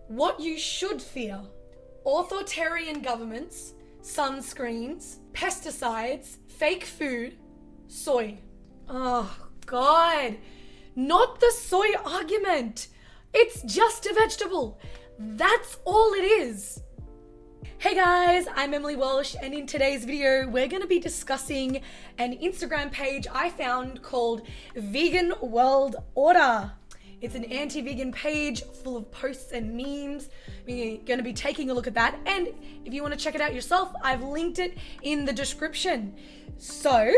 What you should fear: authoritarian governments, sunscreens, pesticides, fake food, soy. Oh God, not the soy argument. It's just a vegetable. That's all it is. Hey guys, I'm Emily Walsh, and in today's video, we're going to be discussing an Instagram page I found called Vegan World Order. It's an anti-vegan page full of posts and memes. We're going to be taking a look at that, and if you want to check it out yourself, I've linked it in the description. So,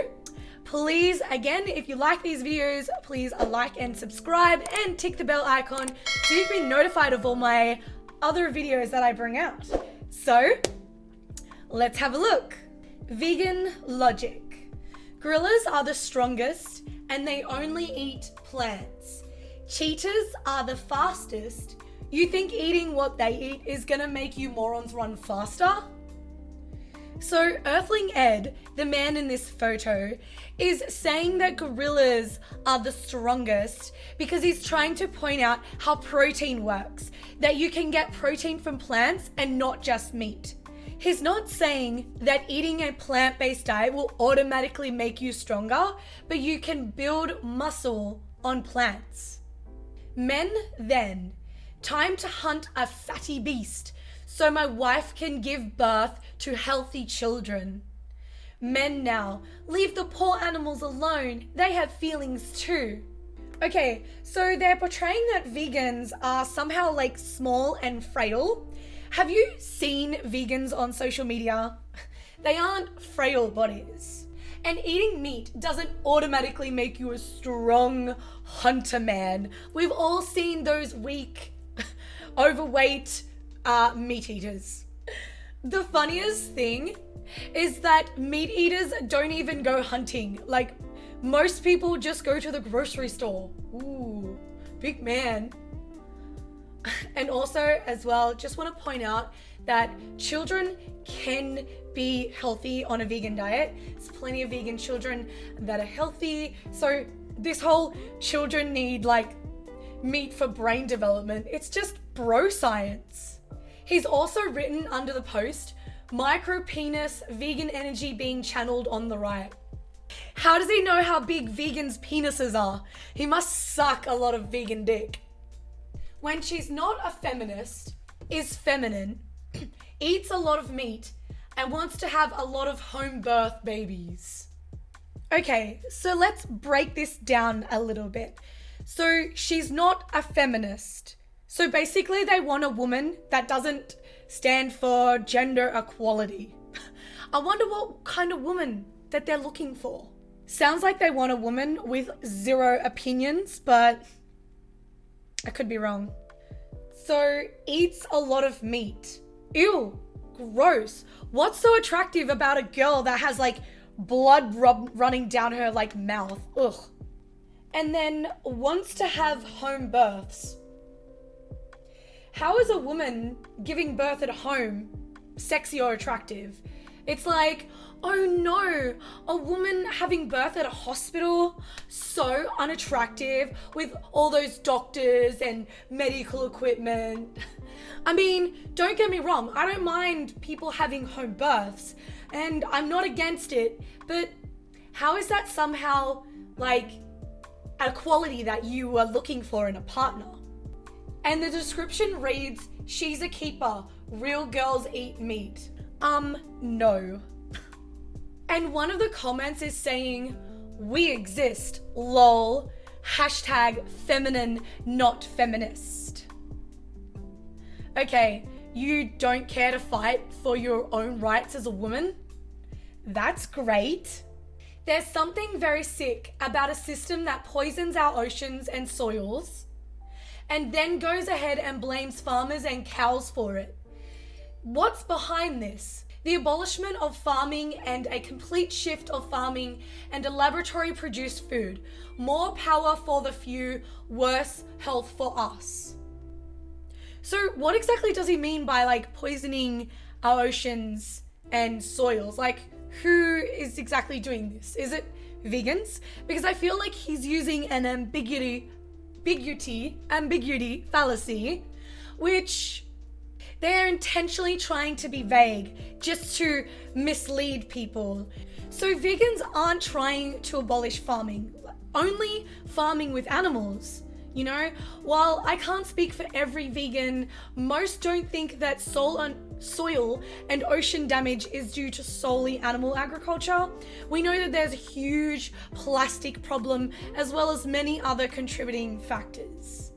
please, again, if you like these videos, please like and subscribe and tick the bell icon so you can be notified of all my other videos that I bring out. So, let's have a look. Vegan logic. Gorillas are the strongest and they only eat plants. Cheetahs are the fastest. You think eating what they eat is gonna make you morons run faster? So Earthling Ed, the man in this photo, is saying that gorillas are the strongest because he's trying to point out how protein works, that you can get protein from plants and not just meat. He's not saying that eating a plant-based diet will automatically make you stronger, but you can build muscle on plants. Men then, time to hunt a fatty beast so my wife can give birth to healthy children. Men now, leave the poor animals alone. They have feelings too. Okay, so they're portraying that vegans are somehow like small and frail. Have you seen vegans on social media? They aren't frail bodies. And eating meat doesn't automatically make you a strong hunter man. We've all seen those weak, overweight meat eaters. The funniest thing is that meat eaters don't even go hunting. Like, most people just go to the grocery store. Ooh, big man. And also, as well, just want to point out that children can be healthy on a vegan diet. There's plenty of vegan children that are healthy. So this whole children need like meat for brain development, it's just bro science. He's also written under the post, micro penis, vegan energy being channeled on the right. How does he know how big vegans' penises are? He must suck a lot of vegan dick. When she's not a feminist, is feminine, eats a lot of meat, and wants to have a lot of home birth babies. Okay, so let's break this down a little bit. So she's not a feminist. So basically they want a woman that doesn't stand for gender equality. I wonder what kind of woman that they're looking for. Sounds like they want a woman with zero opinions, but I could be wrong. So eats a lot of meat. Ew, gross. What's so attractive about a girl that has like blood running down her like mouth? Ugh. And then wants to have home births. How is a woman giving birth at home sexy or attractive? It's like, oh no, a woman having birth at a hospital, so unattractive with all those doctors and medical equipment. I mean, don't get me wrong, I don't mind people having home births and I'm not against it, but how is that somehow like a quality that you are looking for in a partner? And the description reads, she's a keeper, real girls eat meat. No. And one of the comments is saying, we exist, lol, hashtag feminine, not feminist. Okay, you don't care to fight for your own rights as a woman? That's great. There's something very sick about a system that poisons our oceans and soils and then goes ahead and blames farmers and cows for it. What's behind this? The abolishment of farming and a complete shift of farming and a laboratory-produced food. More power for the few, worse health for us. So what exactly does he mean by like poisoning our oceans and soils? Like, who is exactly doing this? Is it vegans? Because I feel like he's using an ambiguity fallacy which they're intentionally trying to be vague just to mislead people. So vegans aren't trying to abolish farming, only farming with animals. You know, while I can't speak for every vegan, most don't think that soil and ocean damage is due to solely animal agriculture. We know that there's a huge plastic problem as well as many other contributing factors.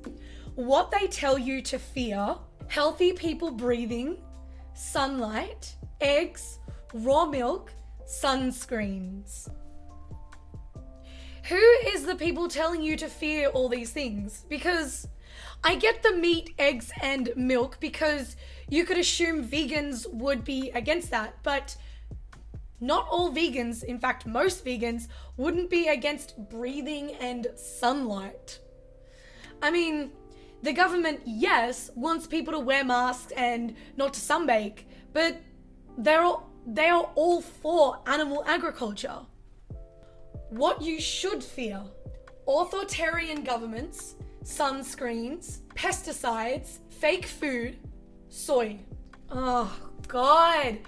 What they tell you to fear: healthy people breathing, sunlight, eggs, raw milk, sunscreens. Who is the people telling you to fear all these things? Because I get the meat, eggs, and milk because you could assume vegans would be against that, but not all vegans, in fact, most vegans, wouldn't be against breathing and sunlight. I mean, the government, yes, wants people to wear masks and not to sunbake, but they are all for animal agriculture. What you should fear: authoritarian governments, sunscreens, pesticides, fake food, soy. Oh God,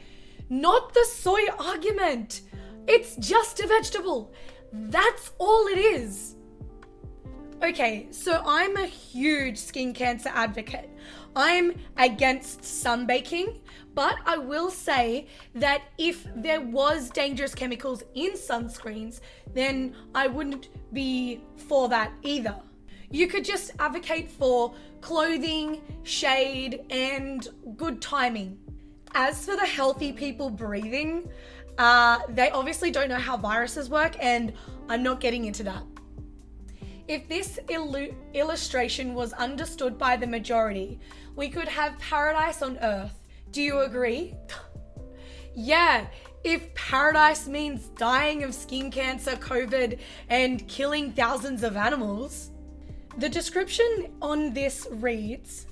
not the soy argument. It's just a vegetable. That's all it is. Okay, so I'm a huge skin cancer advocate. I'm against sunbaking, but I will say that if there was dangerous chemicals in sunscreens, then I wouldn't be for that either. You could just advocate for clothing, shade, and good timing. As for the healthy people breathing, they obviously don't know how viruses work, and I'm not getting into that. If this illustration was understood by the majority, we could have paradise on earth. Do you agree? Yeah, if paradise means dying of skin cancer, COVID, and killing thousands of animals. The description on this reads,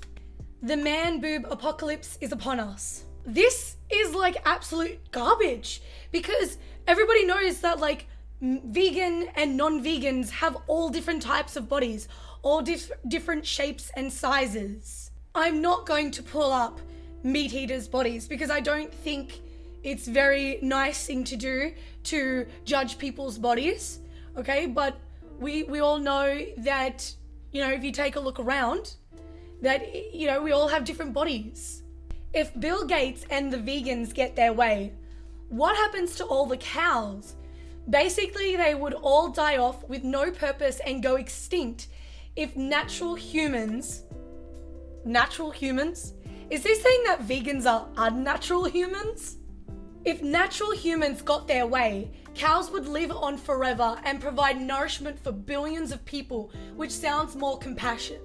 "The man boob apocalypse is upon us." This is like absolute garbage because everybody knows that like vegan and non-vegans have all different types of bodies, all different shapes and sizes. I'm not going to pull up meat eaters' bodies because I don't think it's very nice thing to do to judge people's bodies, okay? But we all know that, you know, if you take a look around, that, you know, we all have different bodies. If Bill Gates and the vegans get their way, what happens to all the cows? Basically, they would all die off with no purpose and go extinct if natural humans, is this saying that vegans are unnatural humans? If natural humans got their way, cows would live on forever and provide nourishment for billions of people, which sounds more compassionate.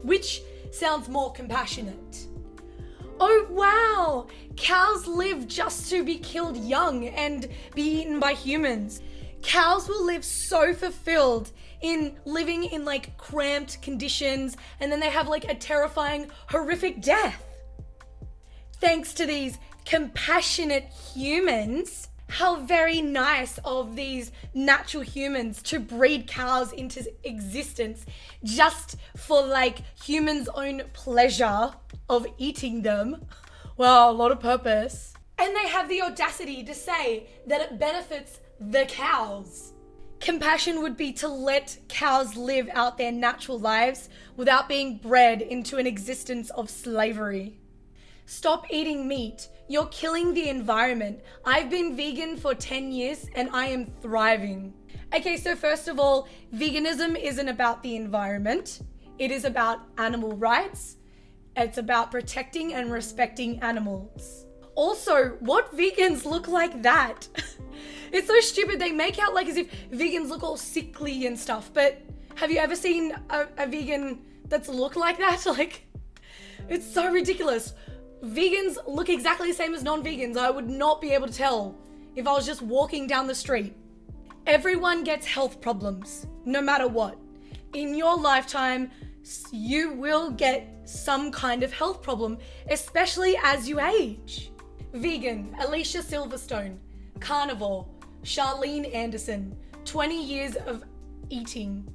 Oh wow, cows live just to be killed young and be eaten by humans. Cows will live so fulfilled in living in like cramped conditions, and then they have like a terrifying, horrific death. Thanks to these compassionate humans. How very nice of these natural humans to breed cows into existence just for like humans' own pleasure of eating them. Well, a lot of purpose. And they have the audacity to say that it benefits the cows. Compassion would be to let cows live out their natural lives without being bred into an existence of slavery. Stop eating meat. You're killing the environment. I've been vegan for 10 years and I am thriving. Okay, so first of all, veganism isn't about the environment. It is about animal rights. It's about protecting and respecting animals. Also, what vegans look like that? It's so stupid. They make out like as if vegans look all sickly and stuff, but have you ever seen a vegan that's looked like that? Like, it's so ridiculous. Vegans look exactly the same as non-vegans. I would not be able to tell if I was just walking down the street. Everyone gets health problems, no matter what. In your lifetime, you will get some kind of health problem, especially as you age. Vegan, Alicia Silverstone. Carnivore, Charlene Anderson. 20 years of eating.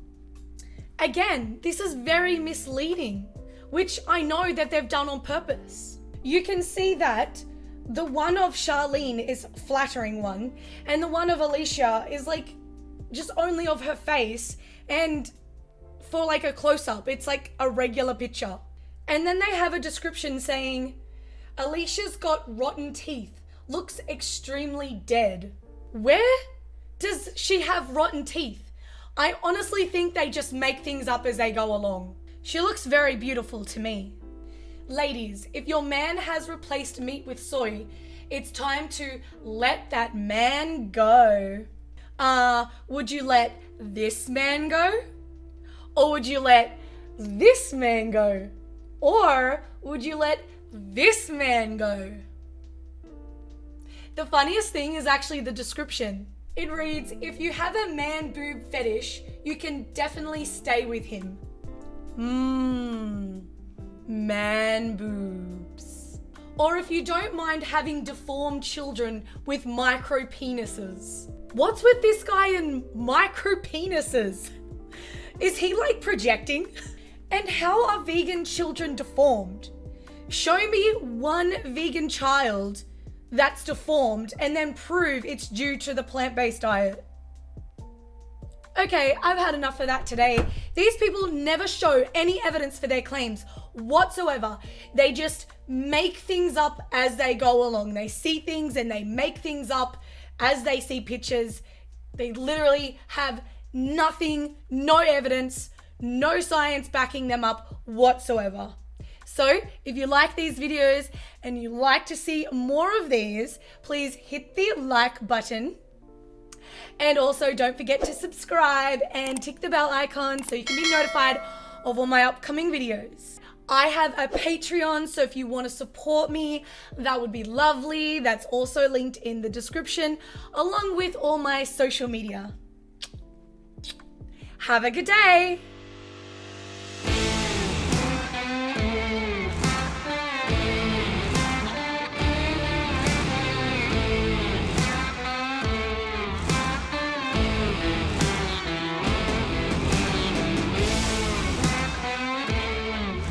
Again, this is very misleading. which I know that they've done on purpose. You can see that the one of Charlene is flattering one, and the one of Alicia is like just only of her face, and for like a close-up, it's like a regular picture. And then they have a description saying, Alicia's got rotten teeth, looks extremely dead. Where does she have rotten teeth? I honestly think they just make things up as they go along. She looks very beautiful to me. Ladies, if your man has replaced meat with soy, it's time to let that man go. Would you let this man go? Or would you let this man go? Or would you let this man go? The funniest thing is actually the description. It reads, if you have a man boob fetish, you can definitely stay with him. Man boobs. Or if you don't mind having deformed children with micro penises. What's with this guy and micro penises? Is he like projecting? And how are vegan children deformed? Show me one vegan child that's deformed and then prove it's due to the plant-based diet. Okay, I've had enough of that today. These people never show any evidence for their claims whatsoever. They just make things up as they go along. They see things and they make things up as they see pictures. They literally have nothing, no evidence, no science backing them up whatsoever. So if you like these videos and you like to see more of these, please hit the like button. And also don't forget to subscribe and tick the bell icon so you can be notified of all my upcoming videos. I have a Patreon, so if you want to support me, that would be lovely. That's also linked in the description, along with all my social media. Have a good day.